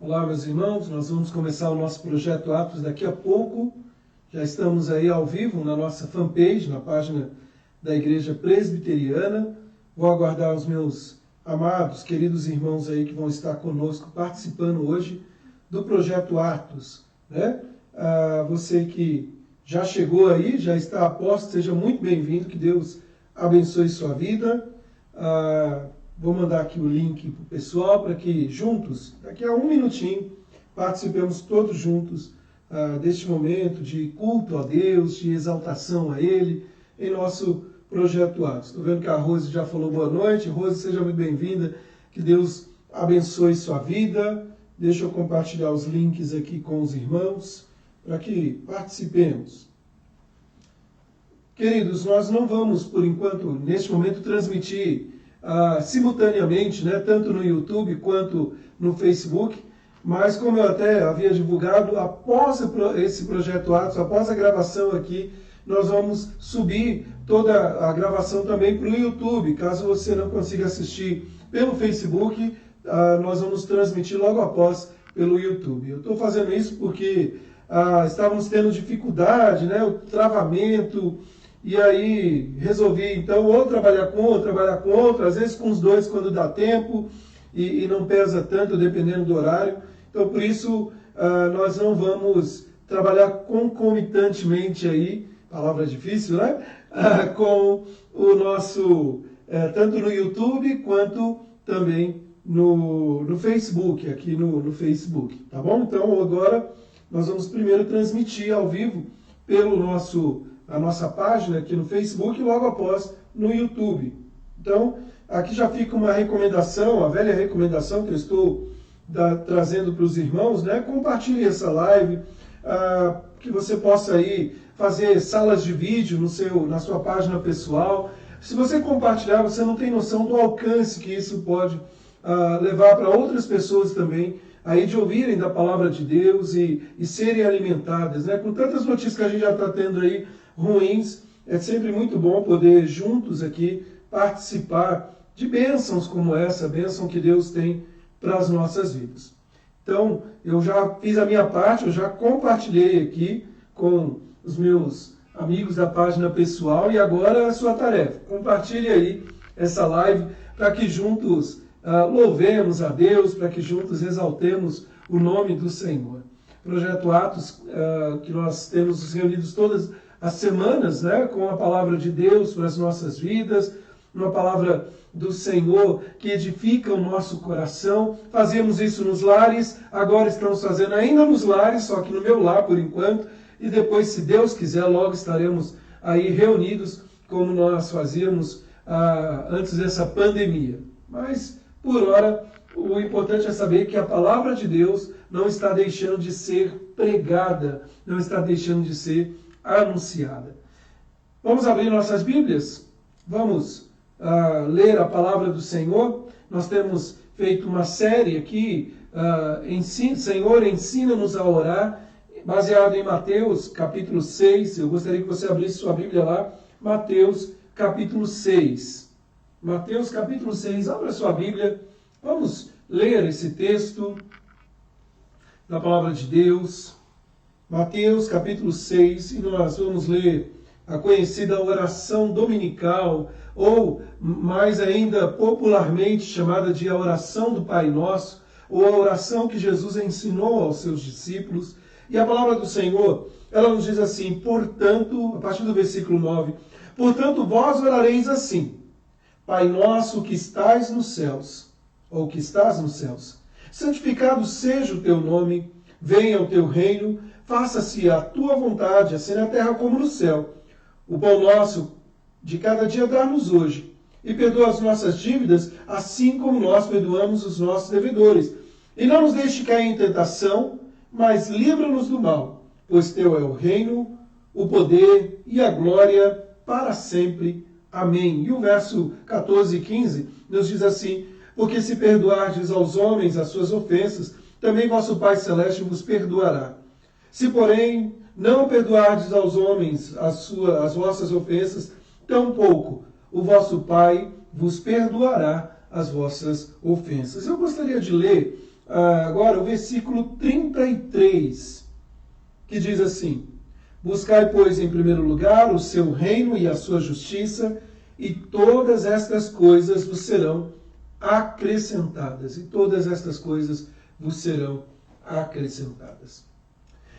Olá, meus irmãos, nós vamos começar o nosso projeto Atos daqui a pouco. Já estamos aí ao vivo na nossa fanpage, na página da Igreja Presbiteriana. Vou aguardar os meus amados, queridos irmãos aí que vão estar conosco participando hoje do projeto Atos, né? Você que já chegou aí, já está a posto, seja muito bem-vindo, que Deus abençoe sua vida. Vou mandar aqui o link para o pessoal, para que juntos, daqui a um minutinho, participemos todos juntos deste momento de culto a Deus, de exaltação a Ele, em nosso projeto Atos. Estou vendo que a Rose já falou boa noite. Rose, seja muito bem-vinda, que Deus abençoe sua vida. Deixa eu compartilhar os links aqui com os irmãos, para que participemos. Queridos, nós não vamos, por enquanto, neste momento, transmitir simultaneamente, né, tanto no YouTube quanto no Facebook, mas como eu até havia divulgado, após esse projeto Atos, após a gravação aqui, nós vamos subir toda a gravação também para o YouTube. Caso você não consiga assistir pelo Facebook, nós vamos transmitir logo após pelo YouTube. Eu estou fazendo isso porque estávamos tendo dificuldade, né, o travamento. E aí resolvi, então, ou trabalhar com outro, às vezes com os dois quando dá tempo e não pesa tanto, dependendo do horário. Então, por isso, nós não vamos trabalhar concomitantemente aí, palavra difícil, né? Com o nosso, tanto no YouTube quanto também no Facebook, aqui no Facebook, tá bom? Então, agora nós vamos primeiro transmitir ao vivo pelo a nossa página aqui no Facebook e logo após no YouTube. Então, aqui já fica uma recomendação, a velha recomendação que eu estou trazendo para os irmãos, né? Compartilhe essa live, que você possa aí fazer salas de vídeo na sua página pessoal. Se você compartilhar, você não tem noção do alcance que isso pode levar para outras pessoas também, aí de ouvirem da palavra de Deus e serem alimentadas, né? Com tantas notícias que a gente já está tendo aí, ruins, é sempre muito bom poder juntos aqui participar de bênçãos como essa, bênção que Deus tem para as nossas vidas. Então, eu já fiz a minha parte, eu já compartilhei aqui com os meus amigos da página pessoal e agora a sua tarefa. Compartilhe aí essa live para que juntos louvemos a Deus, para que juntos exaltemos o nome do Senhor. Projeto Atos, que nós temos os reunidos todas as semanas, né, com a palavra de Deus para as nossas vidas, uma palavra do Senhor que edifica o nosso coração. Fazemos isso nos lares, agora estamos fazendo ainda nos lares, só que no meu lar por enquanto, e depois, se Deus quiser, logo estaremos aí reunidos, como nós fazíamos antes dessa pandemia. Mas, por hora, o importante é saber que a palavra de Deus não está deixando de ser pregada, não está deixando de ser anunciada. Vamos abrir nossas Bíblias? Vamos ler a palavra do Senhor. Nós temos feito uma série aqui, Senhor, ensina-nos a orar, baseado em Mateus capítulo 6. Eu gostaria que você abrisse sua Bíblia lá, Mateus capítulo 6. Mateus capítulo 6, abra sua Bíblia, vamos ler esse texto da palavra de Deus. Mateus capítulo 6, e nós vamos ler a conhecida oração dominical, ou mais ainda popularmente chamada de a oração do Pai Nosso, ou a oração que Jesus ensinou aos seus discípulos. E a palavra do Senhor, ela nos diz assim, portanto, a partir do versículo 9, portanto vós orareis assim, Pai Nosso que estais nos céus, ou que estás nos céus, santificado seja o teu nome, venha o teu reino, faça-se a tua vontade, assim na terra como no céu. O pão nosso de cada dia dá-nos hoje, e perdoa as nossas dívidas, assim como nós perdoamos os nossos devedores. E não nos deixe cair em tentação, mas livra-nos do mal, pois teu é o reino, o poder e a glória para sempre. Amém. E o verso 14 e 15 nos diz assim, porque se perdoardes aos homens as suas ofensas, também vosso Pai Celeste vos perdoará. Se, porém, não perdoardes aos homens as vossas ofensas, tampouco o vosso Pai vos perdoará as vossas ofensas. Eu gostaria de ler agora o versículo 33, que diz assim: buscai, pois, em primeiro lugar o seu reino e a sua justiça, e todas estas coisas vos serão acrescentadas. E todas estas coisas vos serão acrescentadas.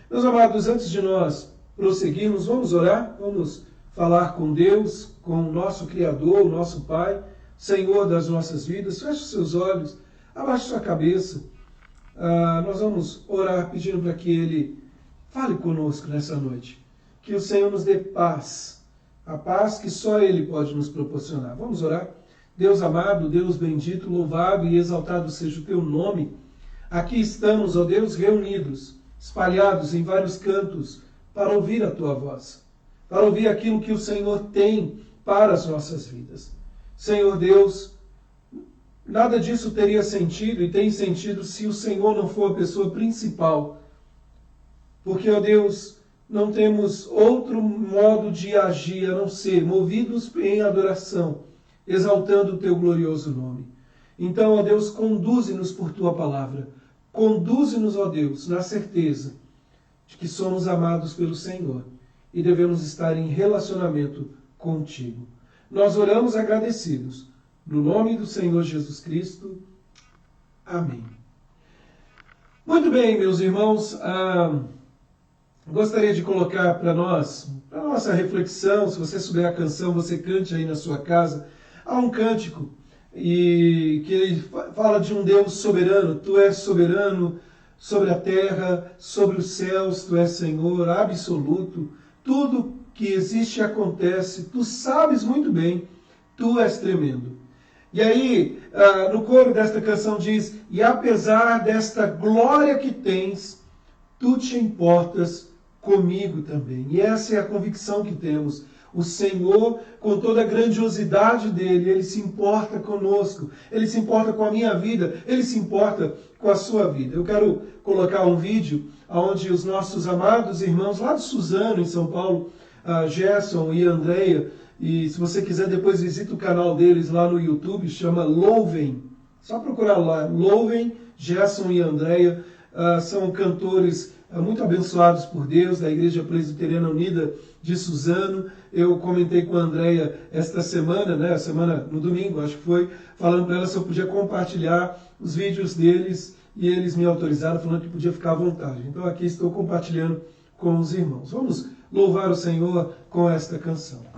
Meus amados, antes de nós prosseguirmos, vamos orar, vamos falar com Deus, com o nosso Criador, o nosso Pai, Senhor das nossas vidas. Feche os seus olhos, abaixe sua cabeça. Nós vamos orar pedindo para que Ele fale conosco nessa noite. Que o Senhor nos dê paz, a paz que só Ele pode nos proporcionar. Vamos orar? Deus amado, Deus bendito, louvado e exaltado seja o Teu nome. Aqui estamos, ó Deus, reunidos, espalhados em vários cantos, para ouvir a Tua voz, para ouvir aquilo que o Senhor tem para as nossas vidas. Senhor Deus, nada disso teria sentido e tem sentido se o Senhor não for a pessoa principal. Porque, ó Deus, não temos outro modo de agir a não ser movidos em adoração, exaltando o Teu glorioso nome. Então, ó Deus, conduze-nos por Tua palavra. Conduze-nos, ó Deus, na certeza de que somos amados pelo Senhor e devemos estar em relacionamento contigo. Nós oramos agradecidos. No nome do Senhor Jesus Cristo. Amém. Muito bem, meus irmãos. Gostaria de colocar para nós, para nossa reflexão, se você souber a canção, você cante aí na sua casa. Há um cântico que ele fala de um Deus soberano. Tu és soberano sobre a terra, sobre os céus, Tu és Senhor absoluto. Tudo que existe e acontece, Tu sabes muito bem, Tu és tremendo. E aí, no coro desta canção diz: e apesar desta glória que tens, Tu te importas comigo também. E essa é a convicção que temos. O Senhor, com toda a grandiosidade dele, Ele se importa conosco, Ele se importa com a minha vida, Ele se importa com a sua vida. Eu quero colocar um vídeo onde os nossos amados irmãos lá de Suzano, em São Paulo, Gerson e Andréia, e se você quiser depois visita o canal deles lá no YouTube, chama Louvem. Só procurar lá, Louvem, Gerson e Andréia. São cantores muito abençoados por Deus, da Igreja Presbiteriana Unida de Suzano. Eu comentei com a Andréia esta semana, no domingo, acho que foi, falando para ela se eu podia compartilhar os vídeos deles, e eles me autorizaram, falando que podia ficar à vontade. Então aqui estou compartilhando com os irmãos. Vamos louvar o Senhor com esta canção.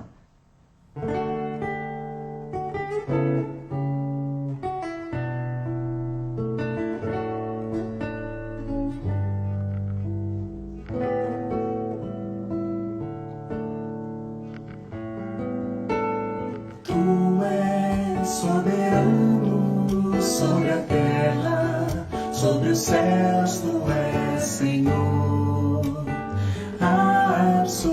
Soberano sobre a terra, sobre os céus, Tu és Senhor absoluto.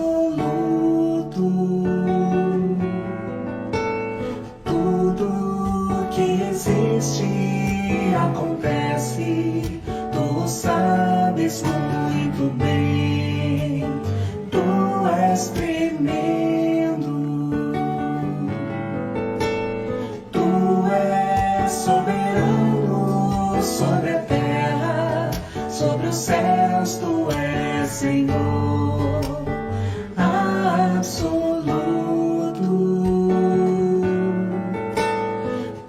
Tudo que existe e acontece, Tu sabes muito bem. Tu és tremendo. Soberano sobre a terra, sobre os céus, Tu és Senhor absoluto.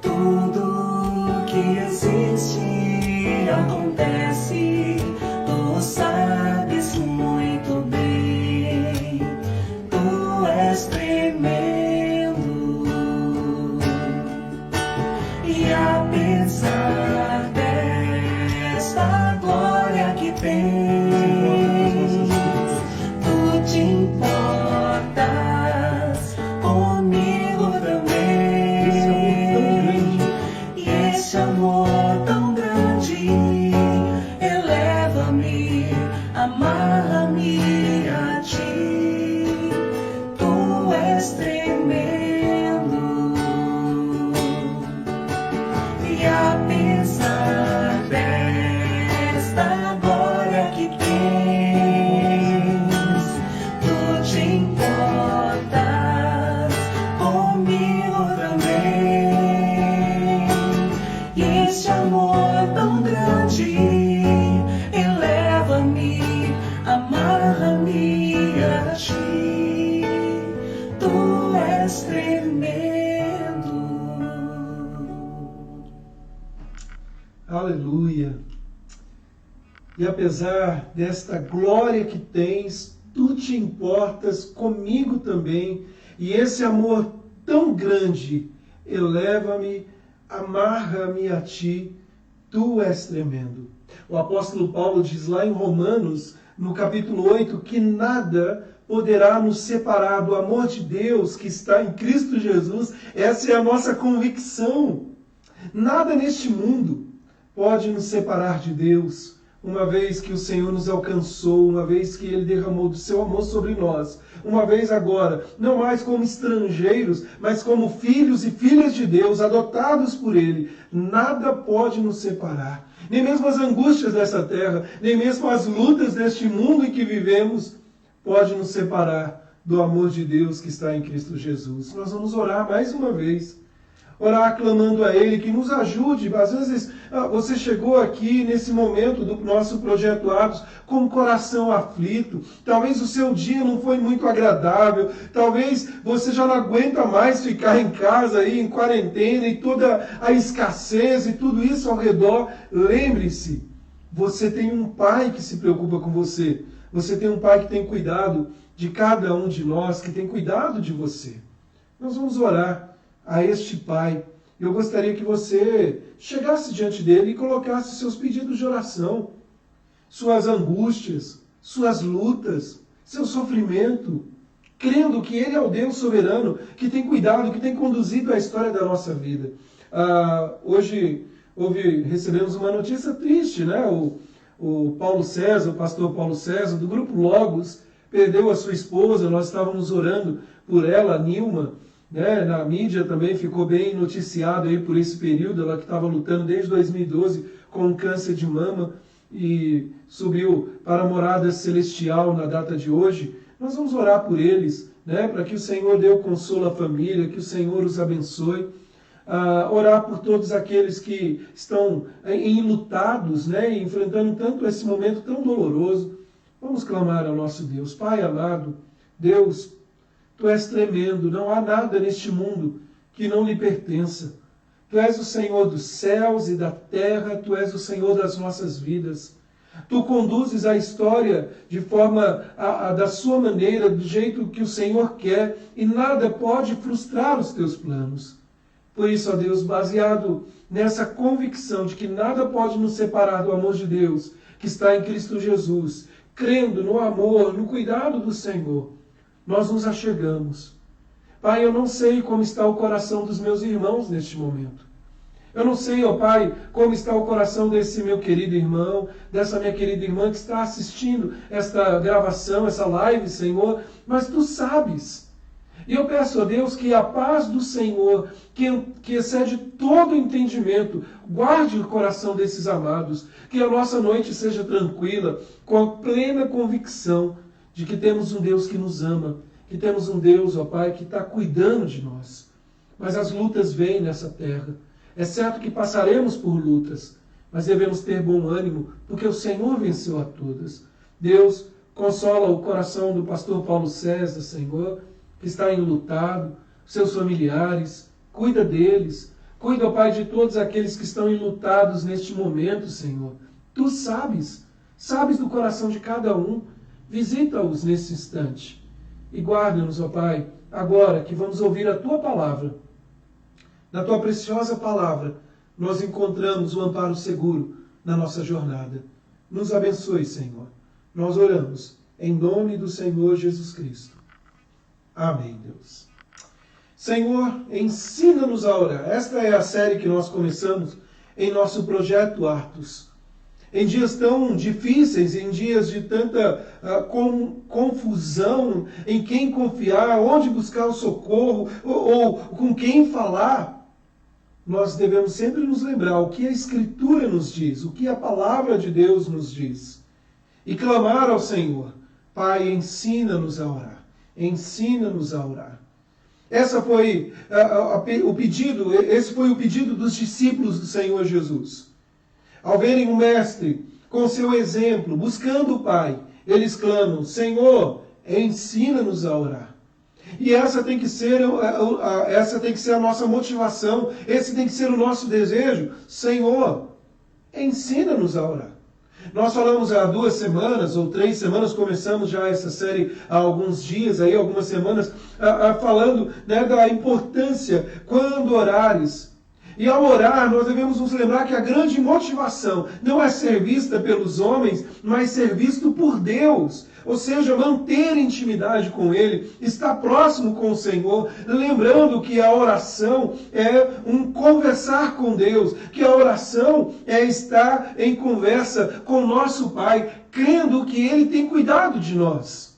Tudo que existe e acontece, Tu sabes muito bem. Tu és tremendo. E apesar desta glória que tens, Tu te importas comigo também. E esse amor tão grande eleva-me, amarra-me a Ti. Tu és tremendo. E apesar desta glória que tens, Tu te importas comigo também. E este amor tão grande E apesar desta glória que tens, tu te importas comigo também. E esse amor tão grande eleva-me, amarra-me a ti, tu és tremendo. O apóstolo Paulo diz lá em Romanos, no capítulo 8, que nada poderá nos separar do amor de Deus que está em Cristo Jesus. Essa é a nossa convicção. Nada neste mundo pode nos separar de Deus, uma vez que o Senhor nos alcançou, uma vez que Ele derramou do seu amor sobre nós, uma vez agora, não mais como estrangeiros, mas como filhos e filhas de Deus, adotados por Ele. Nada pode nos separar, nem mesmo as angústias dessa terra, nem mesmo as lutas deste mundo em que vivemos, pode nos separar do amor de Deus que está em Cristo Jesus. Nós vamos orar mais uma vez. Orar clamando a Ele que nos ajude. Às vezes você chegou aqui nesse momento do nosso Projeto Atos com o coração aflito. Talvez o seu dia não foi muito agradável. Talvez você já não aguenta mais ficar em casa aí, em quarentena, e toda a escassez e tudo isso ao redor. Lembre-se, você tem um Pai que se preocupa com você. Você tem um Pai que tem cuidado de cada um de nós, que tem cuidado de você. Nós vamos orar a este Pai. Eu gostaria que você chegasse diante dele e colocasse seus pedidos de oração, suas angústias, suas lutas, seu sofrimento, crendo que Ele é o Deus soberano, que tem cuidado, que tem conduzido a história da nossa vida. Hoje recebemos uma notícia triste, né? O Paulo César, o pastor Paulo César, do Grupo Logos, perdeu a sua esposa. Nós estávamos orando por ela, a Nilma, né? Na mídia também ficou bem noticiado aí por esse período, ela que estava lutando desde 2012 com um câncer de mama e subiu para a morada celestial na data de hoje. Nós vamos orar por eles, né? Para que o Senhor dê o consolo à família, que o Senhor os abençoe. Orar por todos aqueles que estão enlutados, né? Enfrentando tanto esse momento tão doloroso. Vamos clamar ao nosso Deus. Pai amado, Deus, Tu és tremendo, não há nada neste mundo que não lhe pertença. Tu és o Senhor dos céus e da terra, Tu és o Senhor das nossas vidas. Tu conduzes a história de forma, da sua maneira, do jeito que o Senhor quer, e nada pode frustrar os Teus planos. Por isso, ó Deus, baseado nessa convicção de que nada pode nos separar do amor de Deus, que está em Cristo Jesus, crendo no amor, no cuidado do Senhor, nós nos achegamos. Pai, eu não sei como está o coração dos meus irmãos neste momento. Eu não sei, ó Pai, como está o coração desse meu querido irmão, dessa minha querida irmã que está assistindo esta gravação, essa live, Senhor, mas Tu sabes. E eu peço a Deus que a paz do Senhor, que excede todo entendimento, guarde o coração desses amados, que a nossa noite seja tranquila, com a plena convicção de que temos um Deus que nos ama, que temos um Deus, ó Pai, que está cuidando de nós. Mas as lutas vêm nessa terra. É certo que passaremos por lutas, mas devemos ter bom ânimo, porque o Senhor venceu a todas. Deus, consola o coração do pastor Paulo César, Senhor, que está enlutado, seus familiares, cuida deles, cuida, ó Pai, de todos aqueles que estão enlutados neste momento, Senhor. Tu sabes do coração de cada um, visita-os nesse instante e guarda-nos, ó Pai, agora que vamos ouvir a Tua palavra. Na Tua preciosa palavra, nós encontramos o amparo seguro na nossa jornada. Nos abençoe, Senhor. Nós oramos em nome do Senhor Jesus Cristo. Amém, Deus. Senhor, ensina-nos a orar. Esta é a série que nós começamos em nosso Projeto Atos. Em dias tão difíceis, em dias de tanta confusão, em quem confiar, onde buscar o socorro, ou com quem falar, nós devemos sempre nos lembrar o que a Escritura nos diz, o que a Palavra de Deus nos diz. E clamar ao Senhor: Pai, ensina-nos a orar. Ensina-nos a orar. Esse foi o pedido dos discípulos do Senhor Jesus. Ao verem o Mestre com seu exemplo, buscando o Pai, eles clamam: Senhor, ensina-nos a orar. E essa tem que ser a nossa motivação, esse tem que ser o nosso desejo. Senhor, ensina-nos a orar. Nós falamos há 2 semanas ou 3 semanas, começamos já essa série há alguns dias, aí, algumas semanas, falando, né, da importância quando orares. E ao orar, nós devemos nos lembrar que a grande motivação não é ser vista pelos homens, mas ser visto por Deus. Ou seja, manter intimidade com Ele, estar próximo com o Senhor, lembrando que a oração é um conversar com Deus, que a oração é estar em conversa com o nosso Pai, crendo que Ele tem cuidado de nós.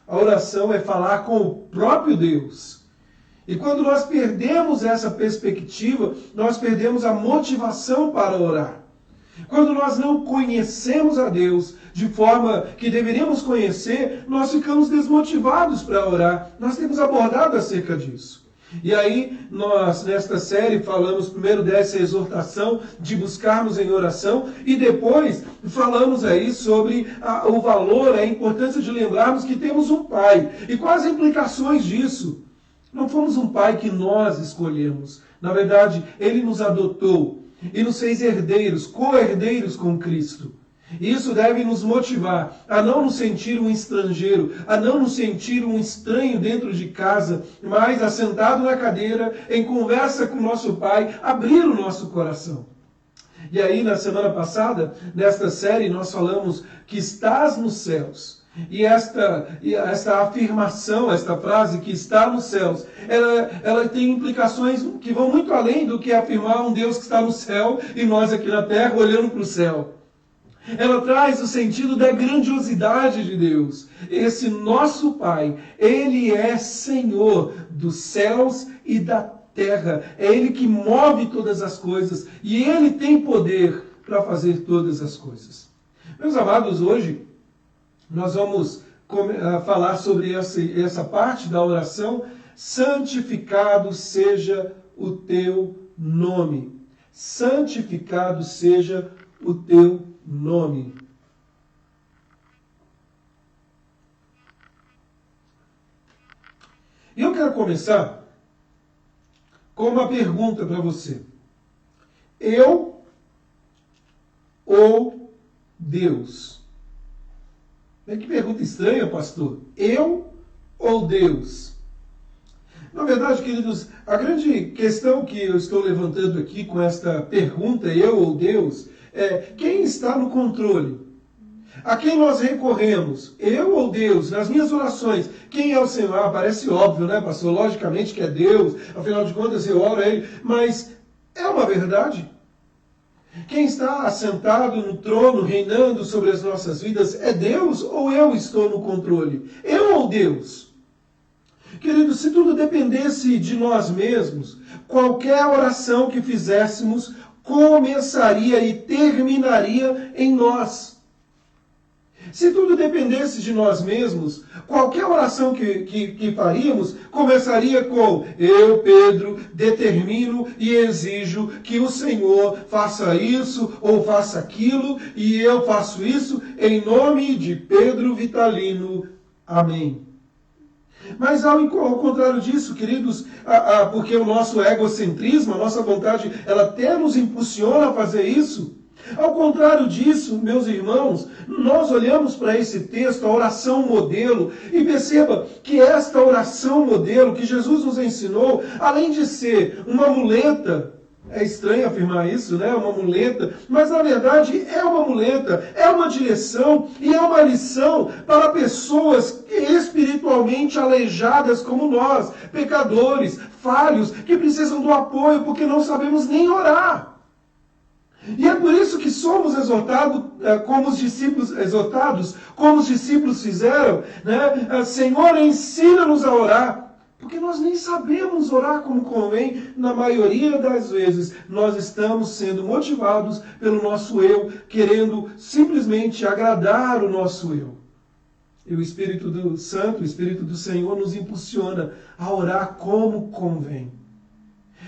A oração é falar com o próprio Deus. E quando nós perdemos essa perspectiva, nós perdemos a motivação para orar. Quando nós não conhecemos a Deus de forma que deveríamos conhecer, nós ficamos desmotivados para orar. Nós temos abordado acerca disso. E aí, nós, nesta série, falamos primeiro dessa exortação de buscarmos em oração e depois falamos aí sobre o valor, a importância de lembrarmos que temos um Pai. E quais as implicações disso? Não fomos um Pai que nós escolhemos. Na verdade, Ele nos adotou e nos fez herdeiros, co-herdeiros com Cristo. Isso deve nos motivar a não nos sentir um estrangeiro, a não nos sentir um estranho dentro de casa, mas assentado na cadeira, em conversa com nosso Pai, abrir o nosso coração. E aí, na semana passada, nesta série, nós falamos que estás nos céus. E esta afirmação, esta frase que está nos céus, ela tem implicações que vão muito além do que afirmar um Deus que está no céu e nós aqui na terra olhando para o céu. Ela traz o sentido da grandiosidade de Deus. Esse nosso Pai, Ele é Senhor dos céus e da terra. É Ele que move todas as coisas e Ele tem poder para fazer todas as coisas. Meus amados, hoje nós vamos falar sobre essa parte da oração. Santificado seja o teu nome. Santificado seja o teu nome. E eu quero começar com uma pergunta para você. Eu ou Deus? Que pergunta estranha, pastor. Eu ou Deus? Na verdade, queridos, a grande questão que eu estou levantando aqui com esta pergunta, eu ou Deus, é quem está no controle? A quem nós recorremos? Eu ou Deus? Nas minhas orações, quem é o Senhor? Parece óbvio, né, pastor? Logicamente que é Deus, afinal de contas eu oro a Ele, mas é uma verdade? Quem está assentado no trono, reinando sobre as nossas vidas, é Deus ou eu estou no controle? Eu ou Deus? Queridos, se tudo dependesse de nós mesmos, qualquer oração que fizéssemos começaria e terminaria em nós. Se tudo dependesse de nós mesmos, qualquer oração que faríamos começaria com: eu, Pedro, determino e exijo que o Senhor faça isso ou faça aquilo, e eu faço isso em nome de Pedro Vitalino. Amém. Mas ao contrário disso, queridos, porque o nosso egocentrismo, a nossa vontade, ela até nos impulsiona a fazer isso. Ao contrário disso, meus irmãos, nós olhamos para esse texto, a oração modelo, e perceba que esta oração modelo que Jesus nos ensinou, além de ser uma muleta, é estranho afirmar isso, né? Uma muleta, mas na verdade é uma muleta, é uma direção e é uma lição para pessoas espiritualmente aleijadas como nós, pecadores, falhos, que precisam do apoio porque não sabemos nem orar. E é por isso que somos exortados, como os discípulos fizeram, né? Senhor, ensina-nos a orar. Porque nós nem sabemos orar como convém. Na maioria das vezes, nós estamos sendo motivados pelo nosso eu, querendo simplesmente agradar o nosso eu. E o Espírito do Santo, o Espírito do Senhor, nos impulsiona a orar como convém.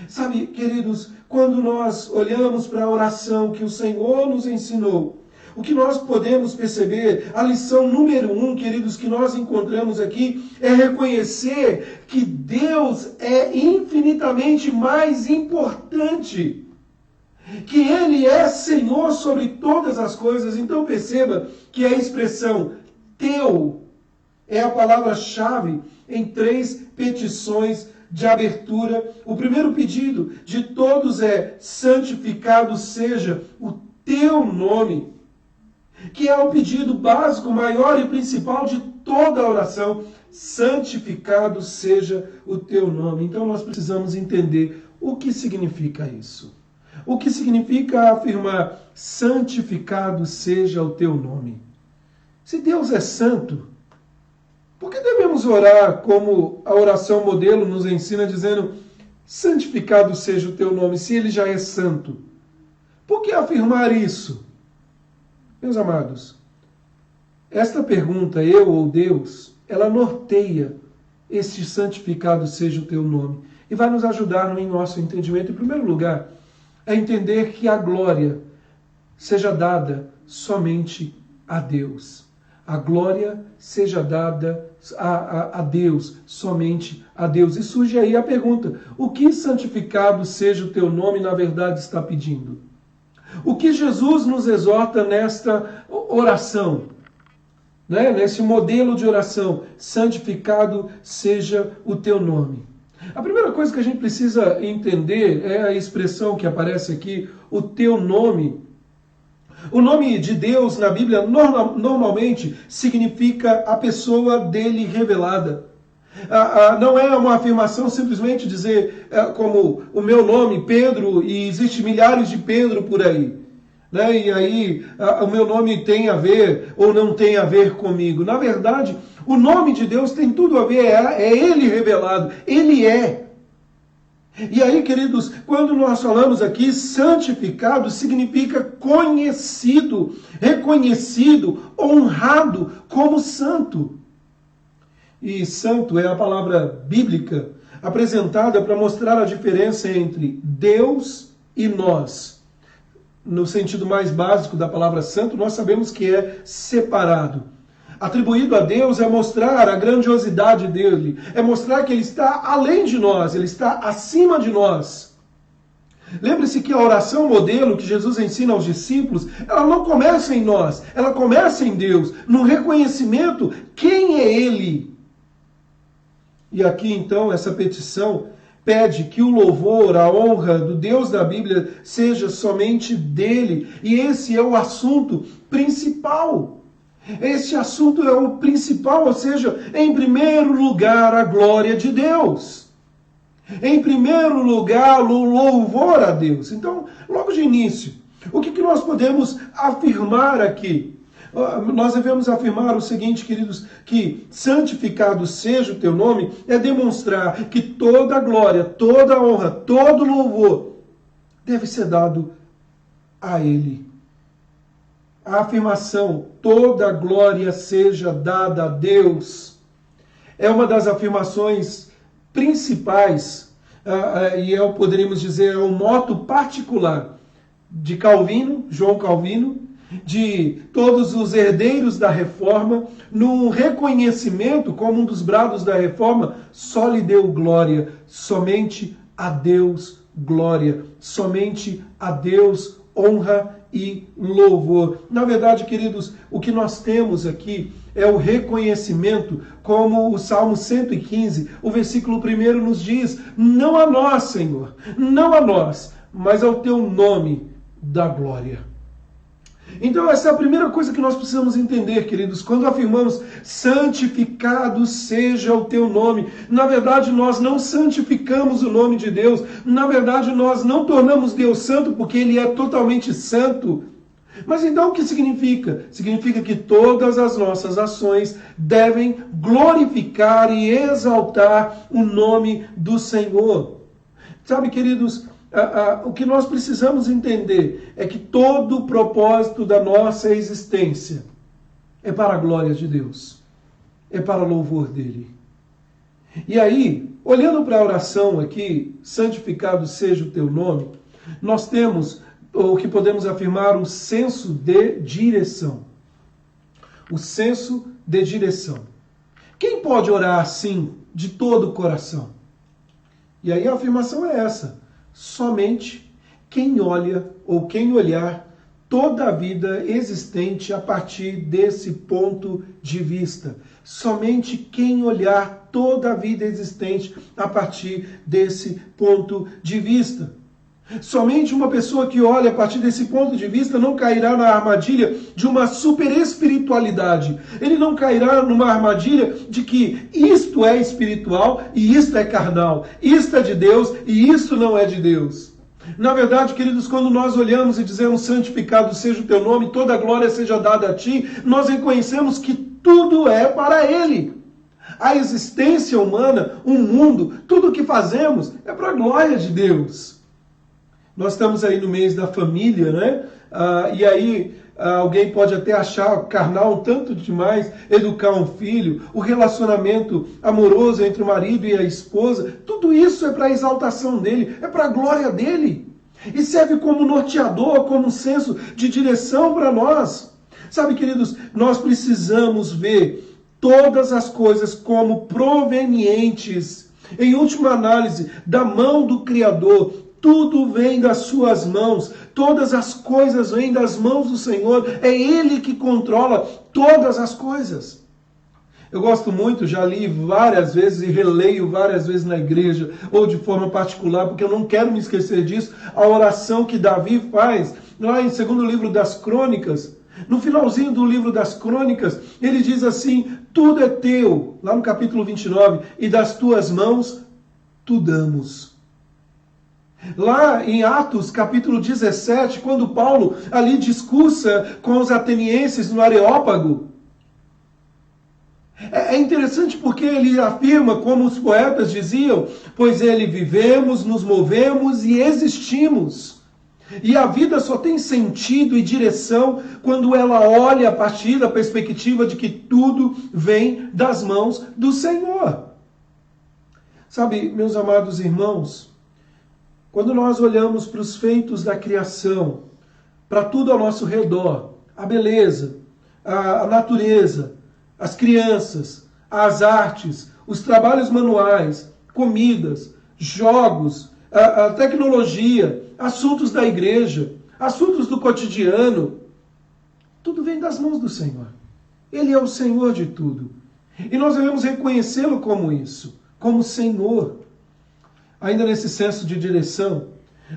Sabe, queridos, quando nós olhamos para a oração que o Senhor nos ensinou, o que nós podemos perceber, a lição número 1, queridos, que nós encontramos aqui, é reconhecer que Deus é infinitamente mais importante que Ele é Senhor sobre todas as coisas. Então perceba que a expressão teu é a palavra-chave em 3 petições de abertura. O primeiro pedido de todos é: santificado seja o teu nome, que é o pedido básico, maior e principal de toda a oração. Santificado seja o teu nome. Então nós precisamos entender o que significa isso. O que significa afirmar: santificado seja o teu nome? Se Deus é santo, por que devemos orar como a oração modelo nos ensina, dizendo: santificado seja o teu nome, se Ele já é santo? Por que afirmar isso? Meus amados, esta pergunta, eu ou Deus, ela norteia este santificado seja o teu nome e vai nos ajudar em nosso entendimento, em primeiro lugar, a entender que a glória seja dada somente a Deus. A glória seja dada a Deus, somente a Deus. E surge aí a pergunta: o que santificado seja o teu nome na verdade está pedindo? O que Jesus nos exorta nesta oração, nesse modelo de oração: santificado seja o teu nome. A primeira coisa que a gente precisa entender é a expressão que aparece aqui, o teu nome. O nome de Deus na Bíblia normalmente significa a pessoa dele revelada. Não é uma afirmação simplesmente dizer como o meu nome, Pedro, e existem milhares de Pedro por aí. E aí o meu nome tem a ver ou não tem a ver comigo. Na verdade, o nome de Deus tem tudo a ver, é Ele revelado, Ele é. E aí, queridos, quando nós falamos aqui, santificado significa conhecido, reconhecido, honrado como santo. E santo é a palavra bíblica apresentada para mostrar a diferença entre Deus e nós. No sentido mais básico da palavra santo, nós sabemos que é separado. Atribuído a Deus é mostrar a grandiosidade dele, é mostrar que ele está além de nós, ele está acima de nós. Lembre-se que a oração modelo que Jesus ensina aos discípulos, ela não começa em nós, ela começa em Deus, no reconhecimento quem é Ele. E aqui então essa petição pede que o louvor, a honra do Deus da Bíblia seja somente dele, e esse é o assunto principal. Este assunto é o principal, ou seja, em primeiro lugar, a glória de Deus. Em primeiro lugar, o louvor a Deus. Então, logo de início, o que nós podemos afirmar aqui? Nós devemos afirmar o seguinte, queridos, que santificado seja o teu nome é demonstrar que toda a glória, toda a honra, todo louvor deve ser dado a Ele. A afirmação, toda a glória seja dada a Deus, é uma das afirmações principais, e poderíamos dizer, é um moto particular de Calvino, João Calvino, de todos os herdeiros da Reforma, no reconhecimento como um dos brados da Reforma: só lhe deu glória, somente a Deus glória, somente a Deus honra e louvor. Na verdade, queridos, o que nós temos aqui é o reconhecimento, como o Salmo 115, o versículo 1 nos diz: não a nós, Senhor, não a nós, mas ao teu nome da glória. Então essa é a primeira coisa que nós precisamos entender, queridos, quando afirmamos santificado seja o teu nome. Na verdade, nós não santificamos o nome de Deus, na verdade nós não tornamos Deus santo porque Ele é totalmente santo. Mas então o que significa? Significa que todas as nossas ações devem glorificar e exaltar o nome do Senhor. Sabe, queridos, o que nós precisamos entender é que todo o propósito da nossa existência é para a glória de Deus, é para o louvor dele. E aí, olhando para a oração aqui, santificado seja o teu nome, nós temos o que podemos afirmar o senso de direção. O senso de direção. Quem pode orar assim, de todo o coração? E aí a afirmação é essa: somente quem olha ou quem olhar toda a vida existente a partir desse ponto de vista. Somente quem olhar toda a vida existente a partir desse ponto de vista. Somente uma pessoa que olha a partir desse ponto de vista não cairá na armadilha de uma super espiritualidade. Ele não cairá numa armadilha de que isto é espiritual e isto é carnal. Isto é de Deus e isto não é de Deus. Na verdade, queridos, quando nós olhamos e dizemos santificado seja o teu nome, toda a glória seja dada a ti, nós reconhecemos que tudo é para Ele. A existência humana, o mundo, tudo o que fazemos é para a glória de Deus. Nós estamos aí no mês da família, né? E aí alguém pode até achar carnal um tanto demais educar um filho, o relacionamento amoroso entre o marido e a esposa, tudo isso é para a exaltação dele, é para a glória dele. E serve como norteador, como um senso de direção para nós. Sabe, queridos, nós precisamos ver todas as coisas como provenientes, em última análise, da mão do Criador. Tudo vem das suas mãos, todas as coisas vêm das mãos do Senhor, é Ele que controla todas as coisas. Eu gosto muito, já li várias vezes e releio várias vezes na igreja, ou de forma particular, porque eu não quero me esquecer disso, a oração que Davi faz, lá em 2º livro das Crônicas, no finalzinho do livro das Crônicas, ele diz assim, tudo é teu, lá no capítulo 29, e das tuas mãos tu damos. Lá em Atos, capítulo 17, quando Paulo ali discursa com os atenienses no Areópago, é interessante porque ele afirma, como os poetas diziam, pois ele vivemos, nos movemos e existimos. E a vida só tem sentido e direção quando ela olha a partir da perspectiva de que tudo vem das mãos do Senhor. Sabe, meus amados irmãos, quando nós olhamos para os feitos da criação, para tudo ao nosso redor, a beleza, a natureza, as crianças, as artes, os trabalhos manuais, comidas, jogos, a tecnologia, assuntos da igreja, assuntos do cotidiano, tudo vem das mãos do Senhor. Ele é o Senhor de tudo. E nós devemos reconhecê-lo como isso, como Senhor. Ainda nesse senso de direção,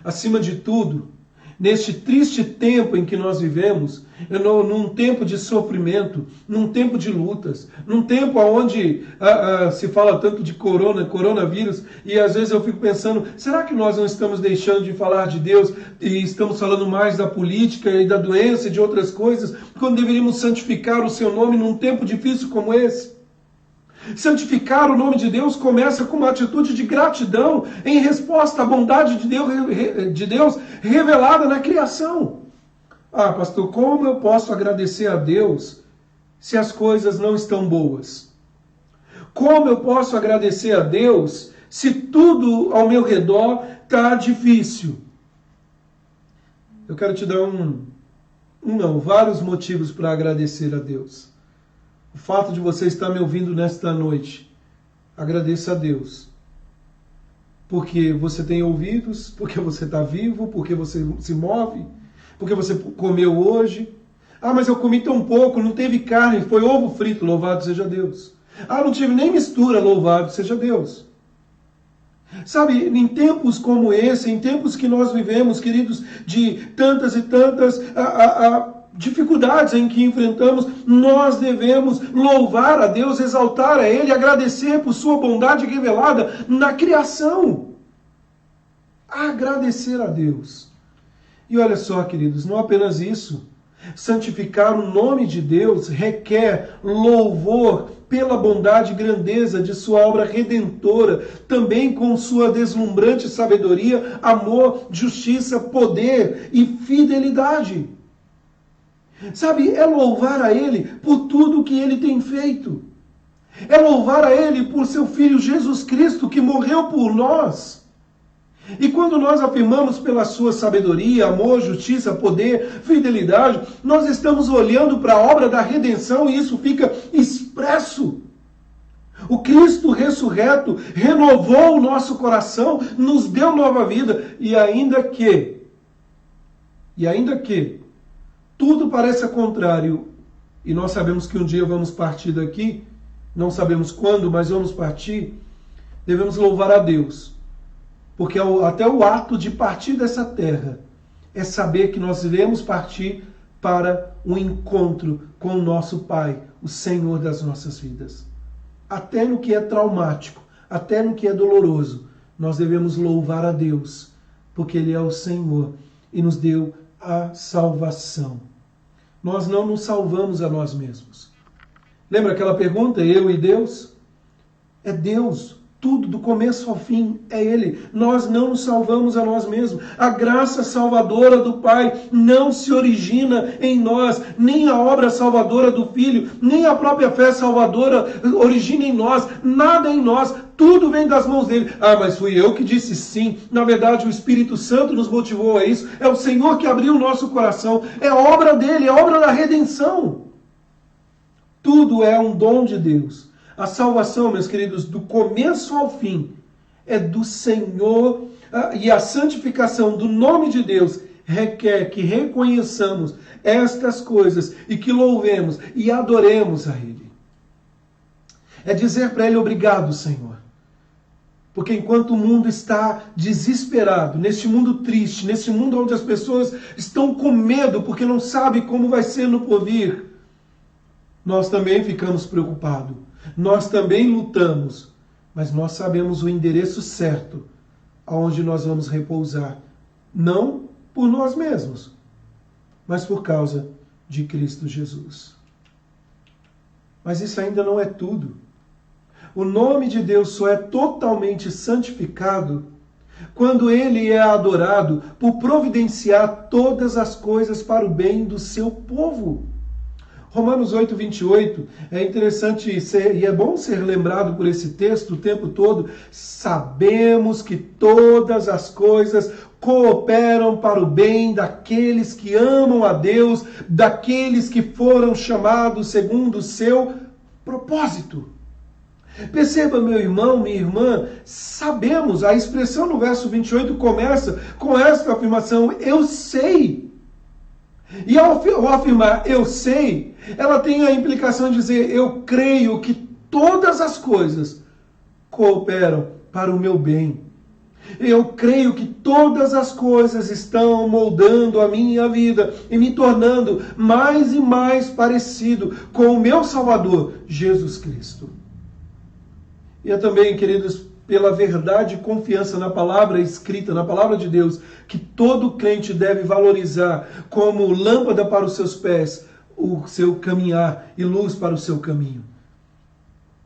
acima de tudo, neste triste tempo em que nós vivemos, num tempo de sofrimento, num tempo de lutas, num tempo onde se fala tanto de coronavírus, e às vezes eu fico pensando, será que nós não estamos deixando de falar de Deus e estamos falando mais da política e da doença e de outras coisas, quando deveríamos santificar o seu nome num tempo difícil como esse? Santificar o nome de Deus começa com uma atitude de gratidão em resposta à bondade de Deus revelada na criação. Ah, pastor, como eu posso agradecer a Deus se as coisas não estão boas? Como eu posso agradecer a Deus se tudo ao meu redor está difícil? Eu quero te dar vários motivos para agradecer a Deus. O fato de você estar me ouvindo nesta noite, agradeça a Deus. Porque você tem ouvidos, porque você está vivo, porque você se move, porque você comeu hoje. Ah, mas eu comi tão pouco, não teve carne, foi ovo frito, louvado seja Deus. Ah, não tive nem mistura, louvado seja Deus. Sabe, em tempos como esse, em tempos que nós vivemos, queridos, de tantas e tantas dificuldades em que enfrentamos, nós devemos louvar a Deus, exaltar a Ele, agradecer por sua bondade revelada na criação. Agradecer a Deus. E olha só, queridos, não apenas isso. Santificar o nome de Deus requer louvor pela bondade e grandeza de sua obra redentora, também com sua deslumbrante sabedoria, amor, justiça, poder e fidelidade. Sabe, é louvar a Ele por tudo que Ele tem feito. É louvar a Ele por seu Filho Jesus Cristo, que morreu por nós. E quando nós afirmamos pela sua sabedoria, amor, justiça, poder, fidelidade, nós estamos olhando para a obra da redenção e isso fica expresso. O Cristo ressurreto renovou o nosso coração, nos deu nova vida e ainda que E ainda que tudo pareça contrário, e nós sabemos que um dia vamos partir daqui, não sabemos quando, mas vamos partir, devemos louvar a Deus. Porque até o ato de partir dessa terra é saber que nós iremos partir para um encontro com o nosso Pai, o Senhor das nossas vidas. Até no que é traumático, até no que é doloroso, nós devemos louvar a Deus, porque Ele é o Senhor e nos deu a salvação. Nós não nos salvamos a nós mesmos. Lembra aquela pergunta, eu e Deus? É Deus. Tudo, do começo ao fim, é Ele. Nós não nos salvamos a nós mesmos. A graça salvadora do Pai não se origina em nós, nem a obra salvadora do Filho, nem a própria fé salvadora origina em nós, nada em nós. Tudo vem das mãos dele. Ah, mas fui eu que disse sim. Na verdade, o Espírito Santo nos motivou a isso. É o Senhor que abriu o nosso coração. É obra dele, é obra da redenção. Tudo é um dom de Deus. A salvação, meus queridos, do começo ao fim, é do Senhor, e a santificação do nome de Deus requer que reconheçamos estas coisas e que louvemos e adoremos a Ele. É dizer para Ele, obrigado, Senhor. Porque enquanto o mundo está desesperado, neste mundo triste, neste mundo onde as pessoas estão com medo porque não sabem como vai ser no porvir, nós também ficamos preocupados. Nós também lutamos, mas nós sabemos o endereço certo aonde nós vamos repousar. Não por nós mesmos, mas por causa de Cristo Jesus. Mas isso ainda não é tudo. O nome de Deus só é totalmente santificado quando Ele é adorado por providenciar todas as coisas para o bem do seu povo. Romanos 8, 28, é interessante e é bom ser lembrado por esse texto o tempo todo. Sabemos que todas as coisas cooperam para o bem daqueles que amam a Deus, daqueles que foram chamados segundo o seu propósito. Perceba, meu irmão, minha irmã, sabemos, a expressão no verso 28 começa com esta afirmação, eu sei. E ao afirmar eu sei, ela tem a implicação de dizer eu creio que todas as coisas cooperam para o meu bem. Eu creio que todas as coisas estão moldando a minha vida e me tornando mais e mais parecido com o meu Salvador, Jesus Cristo. E é também, queridos, pela verdade e confiança na palavra escrita, na palavra de Deus, que todo crente deve valorizar como lâmpada para os seus pés, o seu caminhar e luz para o seu caminho.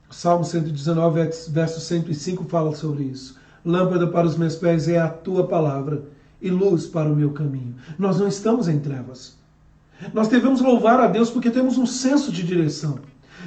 Salmo 119, verso 105 fala sobre isso. Lâmpada para os meus pés é a tua palavra e luz para o meu caminho. Nós não estamos em trevas. Nós devemos louvar a Deus porque temos um senso de direção.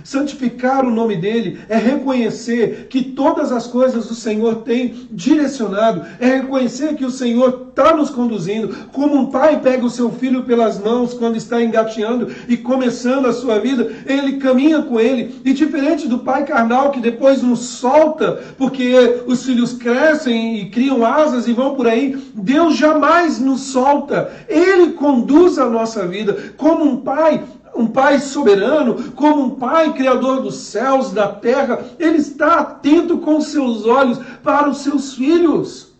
Santificar o nome dele é reconhecer que todas as coisas o Senhor tem direcionado, é reconhecer que o Senhor está nos conduzindo, como um pai pega o seu filho pelas mãos quando está engateando e começando a sua vida, ele caminha com ele, e diferente do pai carnal que depois nos solta, porque os filhos crescem e criam asas e vão por aí, Deus jamais nos solta, Ele conduz a nossa vida, como um pai soberano, como um pai criador dos céus, da terra, ele está atento com seus olhos para os seus filhos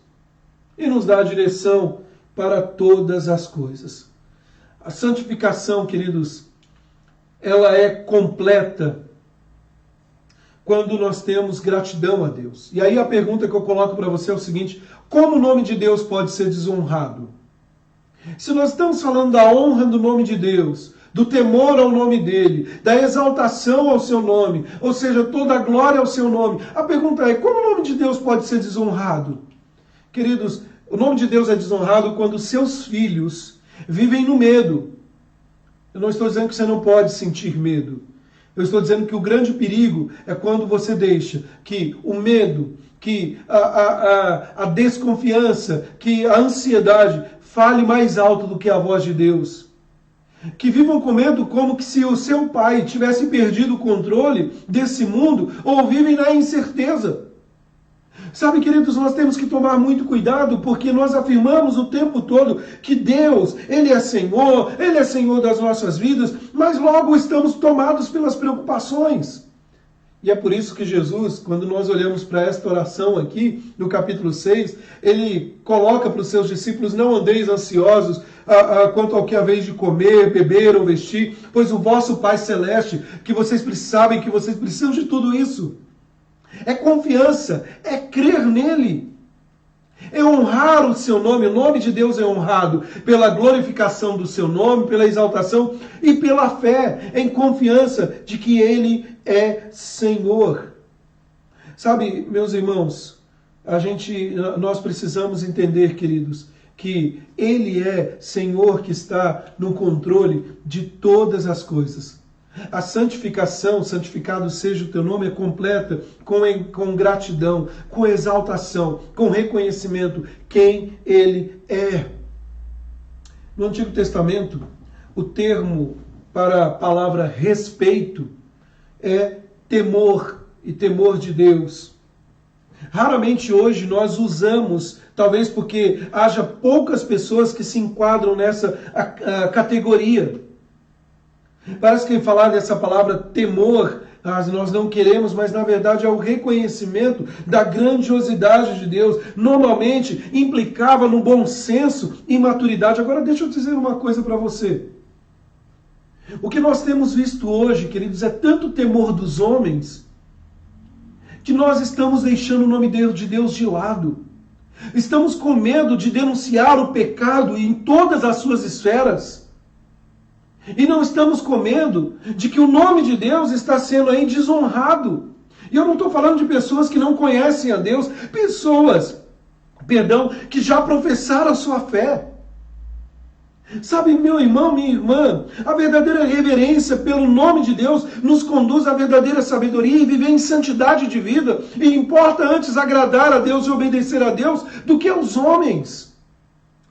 e nos dá a direção para todas as coisas. A santificação, queridos, ela é completa quando nós temos gratidão a Deus. E aí a pergunta que eu coloco para você é o seguinte: como o nome de Deus pode ser desonrado? Se nós estamos falando da honra do nome de Deus, do temor ao nome dele, da exaltação ao seu nome, ou seja, toda a glória ao seu nome. A pergunta é, como o nome de Deus pode ser desonrado? Queridos, o nome de Deus é desonrado quando seus filhos vivem no medo. Eu não estou dizendo que você não pode sentir medo. Eu estou dizendo que o grande perigo é quando você deixa que o medo, que a desconfiança, que a ansiedade fale mais alto do que a voz de Deus. Que vivam com medo como que se o seu pai tivesse perdido o controle desse mundo, ou vivem na incerteza. Sabe, queridos, nós temos que tomar muito cuidado, porque nós afirmamos o tempo todo que Deus, Ele é Senhor das nossas vidas, mas logo estamos tomados pelas preocupações. E é por isso que Jesus, quando nós olhamos para esta oração aqui, no capítulo 6, Ele coloca para os seus discípulos: não andeis ansiosos quanto ao que haveis de comer, beber ou vestir, pois o vosso Pai Celeste, que vocês sabem que vocês precisam de tudo isso. É confiança, é crer nele, é honrar o seu nome. O nome de Deus é honrado pela glorificação do seu nome, pela exaltação e pela fé, em confiança de que Ele é Senhor. Sabe, meus irmãos, nós precisamos entender, queridos, que Ele é Senhor que está no controle de todas as coisas. A santificação, santificado seja o teu nome, é completa com gratidão, com exaltação, com reconhecimento quem Ele é. No Antigo Testamento, o termo para a palavra respeito é temor, e temor de Deus. Raramente hoje nós usamos, talvez porque haja poucas pessoas que se enquadram nessa categoria. Parece que falar dessa palavra temor, nós não queremos, mas na verdade é o reconhecimento da grandiosidade de Deus. Normalmente implicava no bom senso e maturidade. Agora deixa eu dizer uma coisa para você. O que nós temos visto hoje, queridos, é tanto temor dos homens, que nós estamos deixando o nome de Deus de lado. Estamos com medo de denunciar o pecado em todas as suas esferas. E não estamos com medo de que o nome de Deus está sendo aí desonrado. E eu não estou falando de pessoas que não conhecem a Deus, pessoas, que já professaram a sua fé. Sabe, meu irmão, minha irmã, a verdadeira reverência pelo nome de Deus nos conduz à verdadeira sabedoria e viver em santidade de vida. E importa antes agradar a Deus e obedecer a Deus do que aos homens.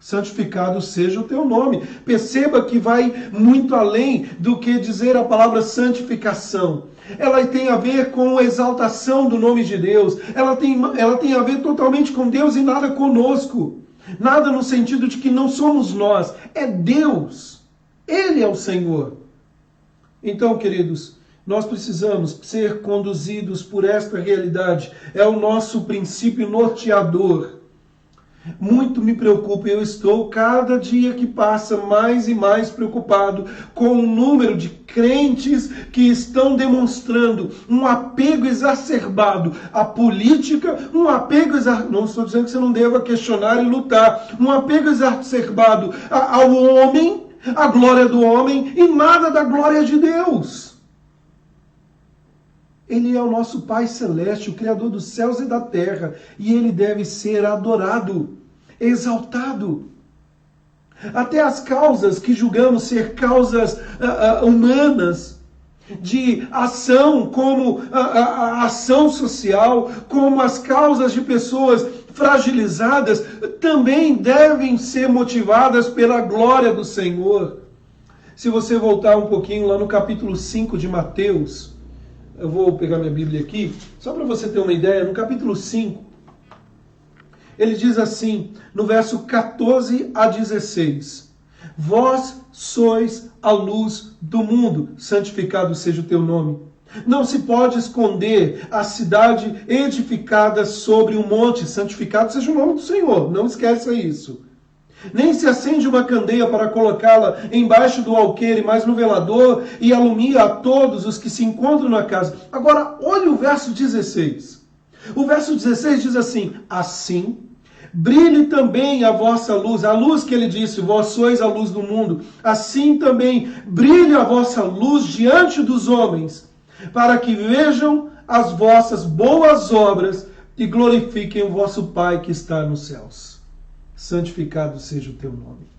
Santificado seja o teu nome. Perceba que vai muito além do que dizer a palavra santificação. Ela tem a ver com a exaltação do nome de Deus. Ela tem a ver totalmente com Deus e nada conosco. Nada no sentido de que não somos nós, é Deus. Ele é o Senhor. Então, queridos, nós precisamos ser conduzidos por esta realidade. É o nosso princípio norteador. Muito me preocupa, eu estou cada dia que passa mais e mais preocupado com o número de crentes que estão demonstrando um apego exacerbado à política, não estou dizendo que você não deva questionar e lutar, um apego exacerbado ao homem, à glória do homem e nada da glória de Deus. Ele é o nosso Pai Celeste, o Criador dos céus e da terra, e Ele deve ser adorado, exaltado. Até as causas que julgamos ser causas humanas, de ação, como a ação social, como as causas de pessoas fragilizadas, também devem ser motivadas pela glória do Senhor. Se você voltar um pouquinho lá no capítulo 5 de Mateus, eu vou pegar minha Bíblia aqui, só para você ter uma ideia, no capítulo 5, ele diz assim, no verso 14 a 16, vós sois a luz do mundo, santificado seja o teu nome. Não se pode esconder a cidade edificada sobre um monte, santificado seja o nome do Senhor, não esqueça isso. Nem se acende uma candeia para colocá-la embaixo do alqueire, mas no velador, e alumia a todos os que se encontram na casa. Agora, olha o verso 16. O verso 16 diz assim, assim, brilhe também a vossa luz, a luz que ele disse, vós sois a luz do mundo, assim também brilhe a vossa luz diante dos homens, para que vejam as vossas boas obras e glorifiquem o vosso Pai que está nos céus. Santificado seja o teu nome.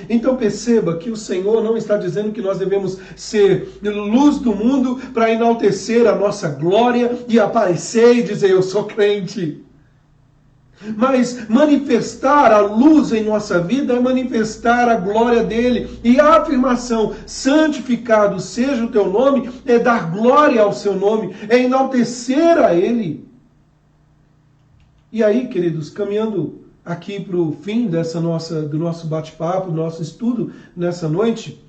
Então perceba que o Senhor não está dizendo que nós devemos ser luz do mundo para enaltecer a nossa glória e aparecer e dizer eu sou crente. Mas manifestar a luz em nossa vida é manifestar a glória dele. E a afirmação santificado seja o teu nome é dar glória ao seu nome, é enaltecer a ele. E aí, queridos, caminhando aqui para o fim do nosso bate-papo, do nosso estudo nessa noite,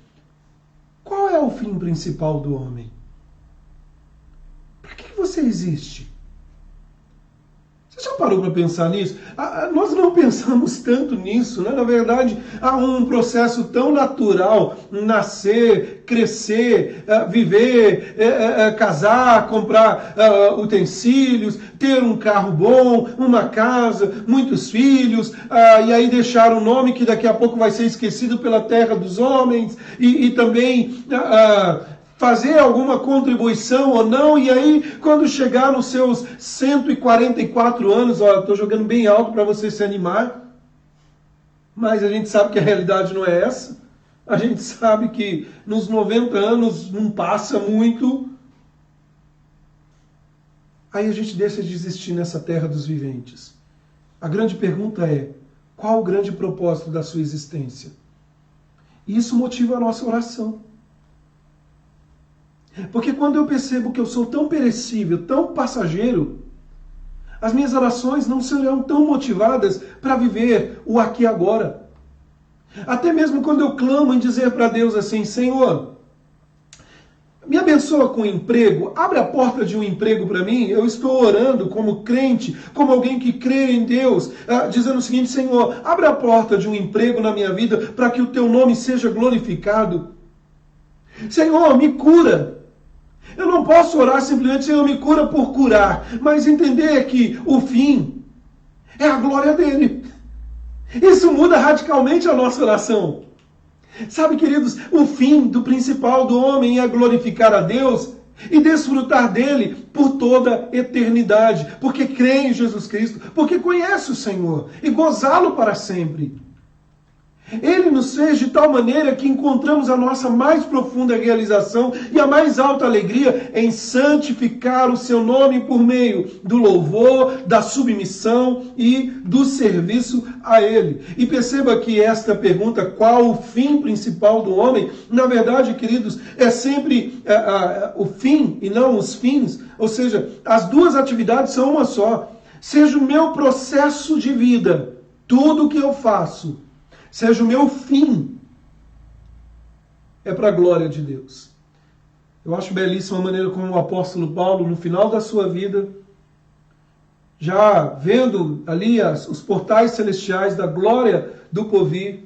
qual é o fim principal do homem? Para que você existe? Você já parou para pensar nisso? Nós não pensamos tanto nisso, né? Na verdade, há um processo tão natural, nascer, crescer, viver, casar, comprar utensílios, ter um carro bom, uma casa, muitos filhos, e aí deixar um nome que daqui a pouco vai ser esquecido pela terra dos homens, e também fazer alguma contribuição ou não, e aí quando chegar nos seus 144 anos, olha, estou jogando bem alto para você se animar, mas a gente sabe que a realidade não é essa, a gente sabe que nos 90 anos não passa muito, aí a gente deixa de existir nessa terra dos viventes. A grande pergunta é, qual o grande propósito da sua existência? E isso motiva a nossa oração. Porque quando eu percebo que eu sou tão perecível, tão passageiro, as minhas orações não serão tão motivadas para viver o aqui e agora. Até mesmo quando eu clamo em dizer para Deus assim, Senhor, me abençoa com um emprego, abre a porta de um emprego para mim, eu estou orando como crente, como alguém que crê em Deus, dizendo o seguinte, Senhor, abre a porta de um emprego na minha vida para que o teu nome seja glorificado. Senhor, me cura. Eu não posso orar simplesmente, Senhor, me cura por curar, mas entender que o fim é a glória dele. Isso muda radicalmente a nossa oração. Sabe, queridos, o fim do principal do homem é glorificar a Deus e desfrutar dele por toda a eternidade, porque crê em Jesus Cristo, porque conhece o Senhor e gozá-lo para sempre. Ele nos fez de tal maneira que encontramos a nossa mais profunda realização e a mais alta alegria em santificar o seu nome por meio do louvor, da submissão e do serviço a ele. E perceba que esta pergunta, qual o fim principal do homem, na verdade, queridos, é sempre o fim e não os fins, ou seja, as duas atividades são uma só. Seja o meu processo de vida, tudo o que eu faço, seja o meu fim, é para a glória de Deus. Eu acho belíssima a maneira como o apóstolo Paulo, no final da sua vida, já vendo ali os portais celestiais da glória do porvir,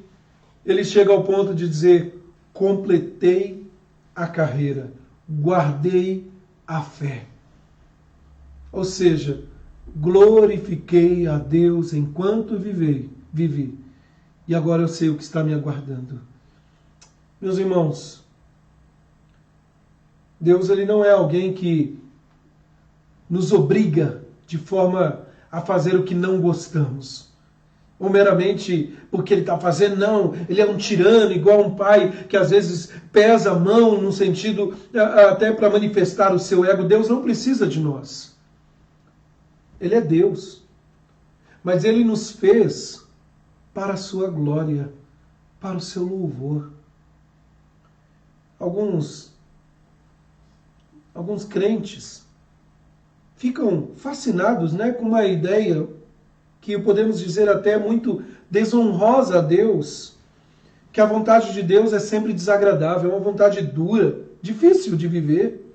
ele chega ao ponto de dizer, completei a carreira, guardei a fé. Ou seja, glorifiquei a Deus enquanto vivi. E agora eu sei o que está me aguardando. Meus irmãos, Deus ele não é alguém que nos obriga de forma a fazer o que não gostamos. Ou meramente porque ele está fazendo, não. Ele é um tirano, igual um pai que às vezes pesa a mão no sentido até para manifestar o seu ego. Deus não precisa de nós. Ele é Deus. Mas ele nos fez para a sua glória, para o seu louvor. Alguns crentes ficam fascinados, né, com uma ideia que podemos dizer até muito desonrosa a Deus, que a vontade de Deus é sempre desagradável, é uma vontade dura, difícil de viver.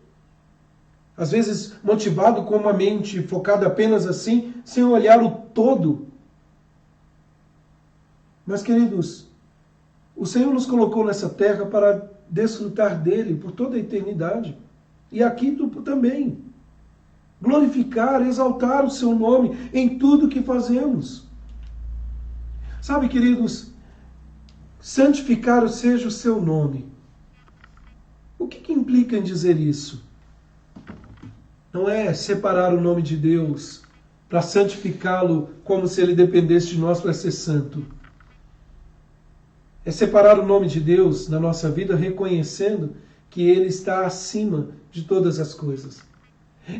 Às vezes motivado com uma mente focada apenas assim, sem olhar o todo. Mas, queridos, o Senhor nos colocou nessa terra para desfrutar dele por toda a eternidade. E aqui também. Glorificar, exaltar o seu nome em tudo que fazemos. Sabe, queridos, santificar seja o seu nome. O que implica em dizer isso? Não é separar o nome de Deus para santificá-lo como se ele dependesse de nós para ser santo. É separar o nome de Deus na nossa vida reconhecendo que ele está acima de todas as coisas.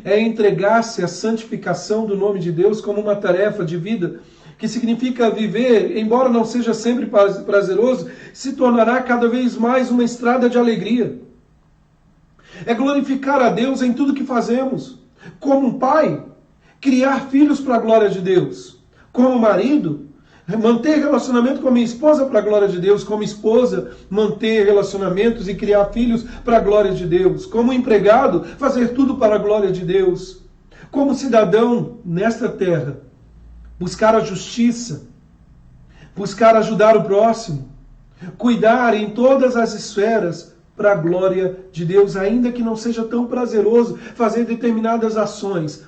É entregar-se à santificação do nome de Deus como uma tarefa de vida que significa viver, embora não seja sempre prazeroso, se tornará cada vez mais uma estrada de alegria. É glorificar a Deus em tudo que fazemos. Como um pai criar filhos para a glória de Deus. Como marido, manter relacionamento com a minha esposa para a glória de Deus. Como esposa, manter relacionamentos e criar filhos para a glória de Deus. Como empregado, fazer tudo para a glória de Deus. Como cidadão nesta terra, buscar a justiça, buscar ajudar o próximo, cuidar em todas as esferas para a glória de Deus, ainda que não seja tão prazeroso fazer determinadas ações.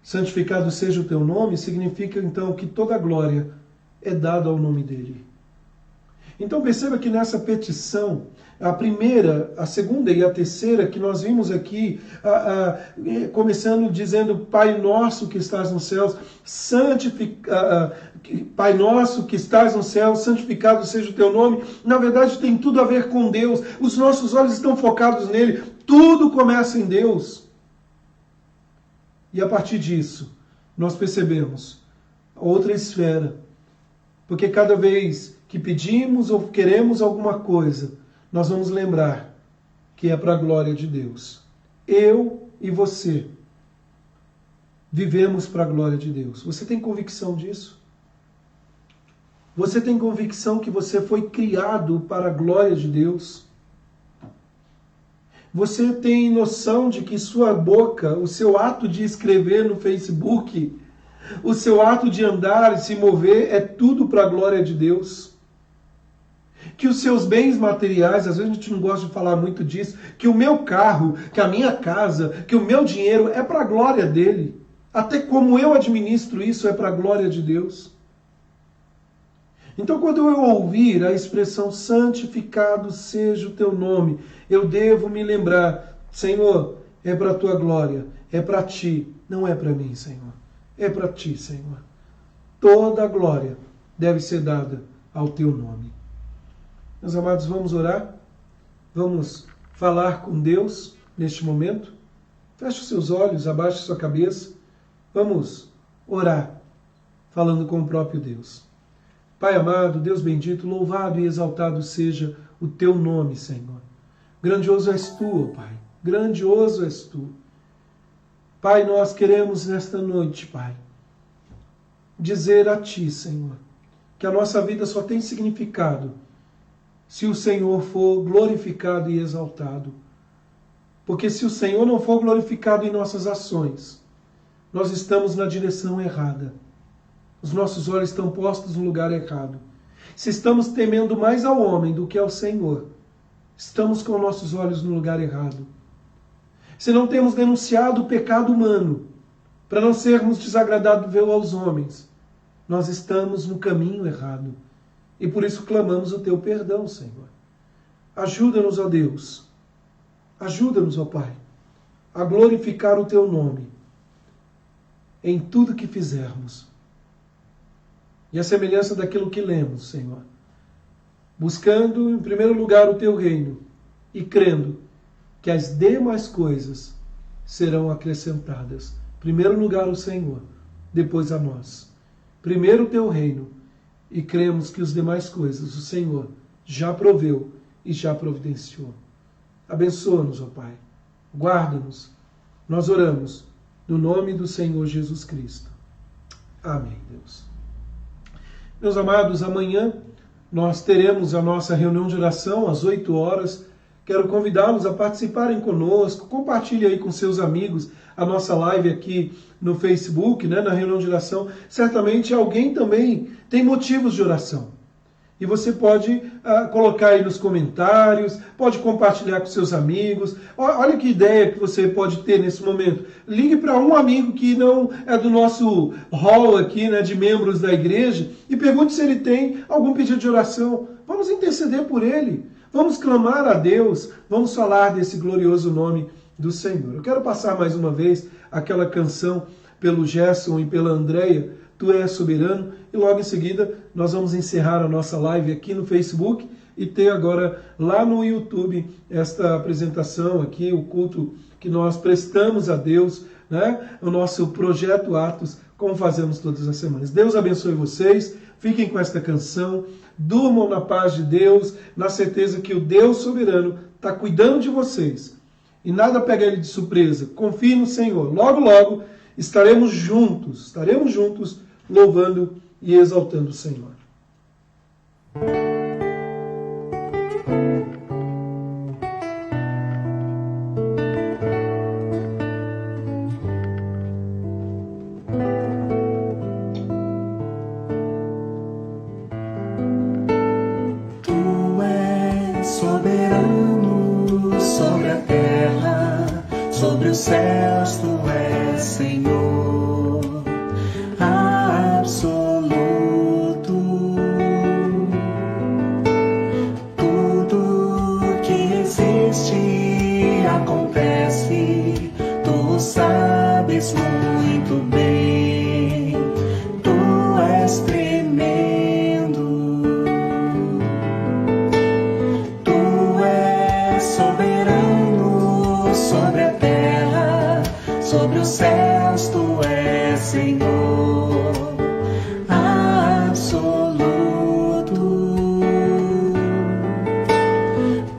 Santificado seja o teu nome, significa então que toda a glória é dada ao nome dele. Então perceba que nessa petição, a primeira, a segunda e a terceira que nós vimos aqui, começando dizendo Pai nosso que estás nos céus, Pai nosso que estás nos céus, santificado seja o teu nome, na verdade tem tudo a ver com Deus, os nossos olhos estão focados nele, tudo começa em Deus. E a partir disso, nós percebemos outra esfera, porque cada vez que pedimos ou queremos alguma coisa, nós vamos lembrar que é para a glória de Deus. Eu e você vivemos para a glória de Deus. Você tem convicção disso? Você tem convicção que você foi criado para a glória de Deus? Você tem noção de que sua boca, o seu ato de escrever no Facebook, o seu ato de andar e se mover é tudo para a glória de Deus? Que os seus bens materiais, às vezes a gente não gosta de falar muito disso, que o meu carro, que a minha casa, que o meu dinheiro é para a glória dele. Até como eu administro isso é para a glória de Deus. Então quando eu ouvir a expressão santificado seja o teu nome, eu devo me lembrar, Senhor, é para a tua glória, é para ti, não é para mim, Senhor. É para ti, Senhor. Toda a glória deve ser dada ao teu nome. Meus amados, vamos orar? Vamos falar com Deus neste momento? Feche os seus olhos, abaixe sua cabeça. Vamos orar, falando com o próprio Deus. Pai amado, Deus bendito, louvado e exaltado seja o teu nome, Senhor. Grandioso és tu, ó Pai. Grandioso és tu. Pai, nós queremos nesta noite, Pai, dizer a ti, Senhor, que a nossa vida só tem significado se o Senhor for glorificado e exaltado. Porque se o Senhor não for glorificado em nossas ações, nós estamos na direção errada. Os nossos olhos estão postos no lugar errado. Se estamos temendo mais ao homem do que ao Senhor, estamos com nossos olhos no lugar errado. Se não temos denunciado o pecado humano, para não sermos desagradáveis aos homens, nós estamos no caminho errado. E por isso clamamos o teu perdão, Senhor. Ajuda-nos, ó Deus. Ajuda-nos, ó Pai, a glorificar o teu nome em tudo que fizermos. E a semelhança daquilo que lemos, Senhor. Buscando, em primeiro lugar, o teu reino e crendo que as demais coisas serão acrescentadas. Em primeiro lugar, o Senhor, depois a nós. Primeiro o teu reino e cremos que as demais coisas o Senhor já proveu e já providenciou. Abençoa-nos, ó Pai. Guarda-nos. Nós oramos no nome do Senhor Jesus Cristo. Amém, Deus. Meus amados, amanhã nós teremos a nossa reunião de oração às 8 horas. Quero convidá-los a participarem conosco. Compartilhe aí com seus amigos a nossa live aqui no Facebook, né, na reunião de oração. Certamente alguém também tem motivos de oração. E você pode colocar aí nos comentários, pode compartilhar com seus amigos. Olha que ideia que você pode ter nesse momento. Ligue para um amigo que não é do nosso hall aqui, né, de membros da igreja, e pergunte se ele tem algum pedido de oração. Vamos interceder por ele. Vamos clamar a Deus. Vamos falar desse glorioso nome do Senhor. Eu quero passar mais uma vez aquela canção pelo Gerson e pela Andréia, Tu és soberano, e logo em seguida nós vamos encerrar a nossa live aqui no Facebook e ter agora lá no YouTube esta apresentação aqui, o culto que nós prestamos a Deus, né? O nosso projeto Atos, como fazemos todas as semanas. Deus abençoe vocês, fiquem com esta canção, durmam na paz de Deus, na certeza que o Deus soberano está cuidando de vocês e nada pega ele de surpresa. Confie no Senhor, logo logo estaremos juntos louvando e exaltando o Senhor. Soberano sobre a terra, sobre os céus, tu és Senhor absoluto. Tudo que existe acontece, tu sabes muito bem, tu és tremendo. Soberano sobre a terra, sobre os céus, tu és Senhor absoluto.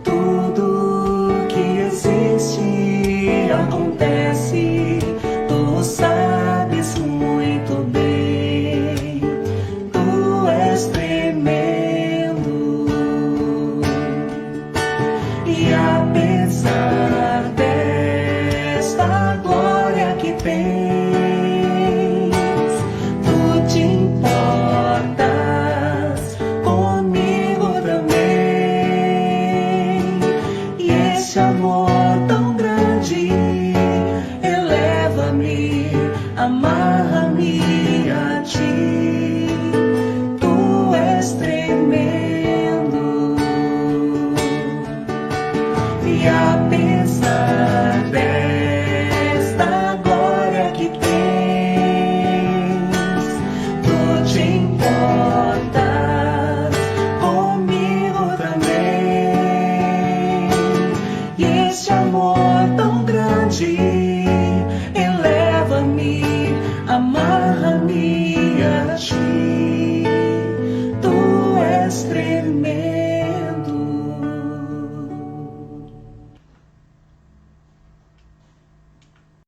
Tudo que existe acontece, tu sabes muito bem, tu és tremendo. E apesar desta glória que tens, tu te importas comigo também. E esse amor tão grande eleva-me, amarra-me a ti. Tu és tremendo. E apesar dela